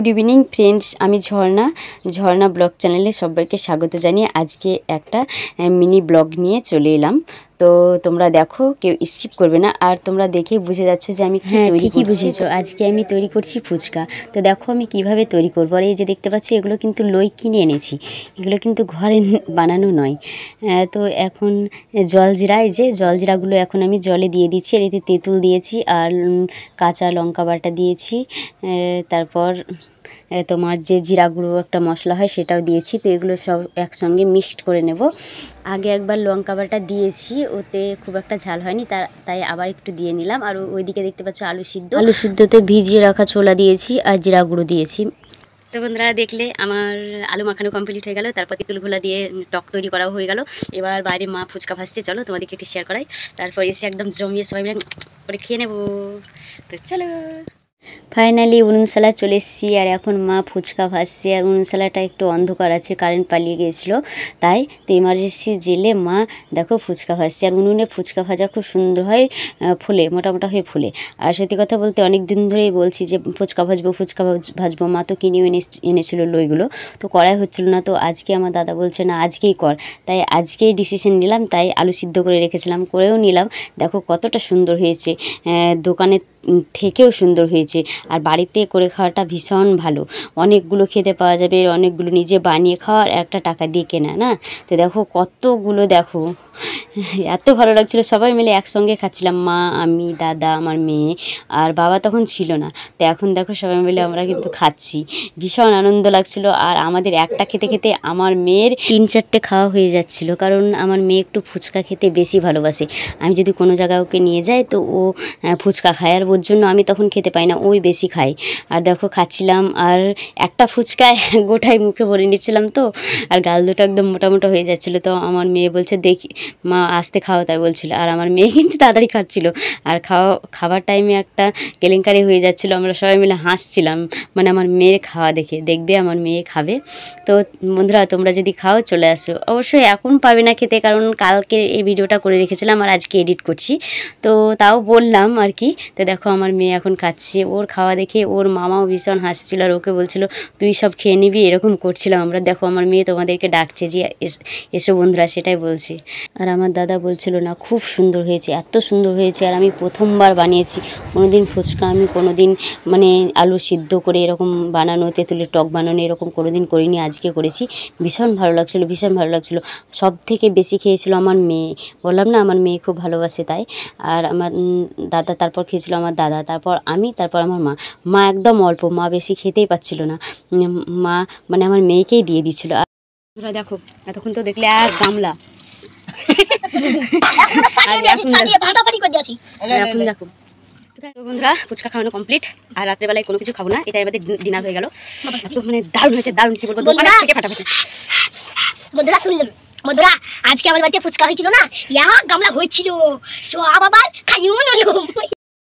Good evening friends, আমি ঝর্ণা blog চ্যানেলে সবাইকে স্বাগত জানিয়ে আজকে একটা মিনি ব্লগ নিয়ে চলে এলাম। তো তোমরা দেখো, কেউ স্কিপ করবে না। আর তোমরা দেখে বুঝে যাচ্ছ যে আমি ঠিকই বুঝেছো, আজকে আমি তৈরি করছি ফুচকা। তো দেখো আমি কিভাবে তৈরি করবো। আর এই যে দেখতে পাচ্ছি, এগুলো কিন্তু লই কিনে এনেছি, এগুলো কিন্তু ঘরে বানানো নয়। তো এখন জলজিরা, এই যে জলজিরাগুলো এখন আমি জলে দিয়ে দিচ্ছি। আর এতে তেঁতুল দিয়েছি আর কাঁচা লঙ্কা বাটা দিয়েছি। তারপর তোমার যে জিরা গুঁড়ো একটা মশলা হয় সেটাও দিয়েছি। তো এগুলো সব একসঙ্গে মিক্সড করে নেব। আগে একবার লঙ্কা বাটা দিয়েছি, ওতে খুব একটা ঝাল হয়নি, তাই আবার একটু দিয়ে নিলাম। আর ওইদিকে দেখতে পাচ্ছ আলু সিদ্ধতে ভিজিয়ে রাখা ছোলা দিয়েছি আর জিরা গুঁড়ো দিয়েছি। তো বন্ধুরা দেখলে আমার আলু মাখানো কমপ্লিট হয়ে গেল। তারপর তেঁতুল ঘোলা দিয়ে টক তৈরি করাও হয়ে গেল। এবার বাইরে মা ফুচকা ভাজছে, চলো তোমাদেরকে একটু শেয়ার করাই। তারপর এসে একদম জমিয়ে সবাই মিলে করে খেয়ে নেবো। তো চলো, ফাইনালি উনুনশালা চলে এসেছি। আর এখন মা ফুচকা ভাজছে। আর উনুনশালাটা একটু অন্ধকার আছে, কারেন্ট পালিয়ে গিয়েছিলো, তাই তো এমার্জেন্সি জেলে মা দেখো ফুচকা ভাজছে। আর উনুনে ফুচকা ভাজা খুব সুন্দর হয়, ফুলে মোটা হয়ে ফুলে। আর সত্যি কথা বলতে অনেক দিন ধরেই বলছি যে ফুচকা ভাজবো। মা তো কিনেও এনেছিলো লইগুলো, তো করাই হচ্ছিলো না। তো আজকে আমার দাদা বলছে না আজকেই কর, তাই আজকেই ডিসিশন নিলাম। তাই আলু সিদ্ধ করে রেখেছিলাম, করেও নিলাম। দেখো কতটা সুন্দর হয়েছে, দোকানের থেকেও সুন্দর হয়েছে। আর বাড়িতে করে খাওয়াটা ভীষণ ভালো, অনেকগুলো খেতে পাওয়া যাবে, অনেকগুলো নিজে বানিয়ে খাওয়ার একটা টাকা দিয়ে কেনা না। তো দেখো কতগুলো, দেখো এত ভালো লাগছিলো, সবাই মিলে একসঙ্গে খাচ্ছিলাম, মা, আমি, দাদা, আমার মেয়ে আর বাবা তখন ছিল না। তো এখন দেখো সবাই মিলে আমরা কিন্তু খাচ্ছি, ভীষণ আনন্দ লাগছিলো। আর আমাদের একটা খেতে খেতে আমার মেয়ের 3-4টে খাওয়া হয়ে যাচ্ছিলো, কারণ আমার মেয়ে একটু ফুচকা খেতে বেশি ভালোবাসে। আমি যদি কোনো জায়গায় ওকে নিয়ে যাই তো ও ফুচকা খায়, আর ওর জন্য আমি তখন খেতে পাই না, ওই বেশি খায়। আর দেখো খাচ্ছিলাম, আর একটা ফুচকায় গোটাই মুখে ভরে নিচ্ছিলাম। তো আর গাল দুটো একদম মোটা হয়ে যাচ্ছিলো। তো আমার মেয়ে বলছে দেখি মা আস্তে খাও, তাই বলছিলো। আর আমার মেয়ে কিন্তু তাড়াতাড়ি খাচ্ছিলো। আর খাবার টাইমে একটা কেলেঙ্কারি হয়ে যাচ্ছিলো, আমরা সবাই মিলে হাসছিলাম, মানে আমার মেয়ের খাওয়া দেখে। দেখবে আমার মেয়ে খাবে। তো বন্ধুরা তোমরা যদি খাও চলে আসো। অবশ্যই এখন পাবে না খেতে, কারণ কালকে এই ভিডিওটা করে রেখেছিলাম আর আজকে এডিট করছি, তো তাও বললাম আর কি। তো দেখো আমার মেয়ে এখন খাচ্ছে, ওর খাওয়া দেখে ওর মামাও ভীষণ হাসছিল। আর ওকে বলছিল তুই সব খেয়ে নিবি, এরকম করছিলাম আমরা। দেখো আমার মেয়ে তোমাদেরকে ডাকছে যে এসো বন্ধুরা, সেটাই বলছে। আর আমার দাদা বলছিল না খুব সুন্দর হয়েছে, এত সুন্দর হয়েছে। আর আমি প্রথমবার বানিয়েছি, কোনোদিন ফুচকা আমি কোনোদিন মানে আলু সিদ্ধ করে এরকম বানানো, তেঁতুলের টক বানানো এরকম কোনোদিন করিনি, আজকে করেছি। ভীষণ ভালো লাগছিলো। সব থেকে বেশি খেয়েছিল আমার মেয়ে, বললাম না আমার মেয়ে খুব ভালোবাসে তাই। আর আমার দাদা, তারপর খেয়েছিল আমার দাদা, তারপর আমি, তারপর আমার মা একদম অল্প, মা বেশি খেতেই পাচ্ছিল না, মা মানে আমার মেয়েকেই দিয়ে দিচ্ছিল। আর দেখো এতক্ষণ তো দেখলে আর গামলা এখন দেখো। বন্ধুরা ফুচকা খাওয়ানো কমপ্লিট, আর রাত্রেবেলায় কোনো কিছু খাবো না, এটাই আমাদের ডিনার হয়ে গেল। মানে দারুণ হয়েছে, দারুণ, কি বলবো, দোকান থেকে ফাটাফাটি। বন্ধুরা শুনলেন, বন্ধুরা আজকে আমাদের বাড়িতে ফুচকা হয়েছিল না, ইয়া গামলা হয়েছিল, সব আবার খাইও না।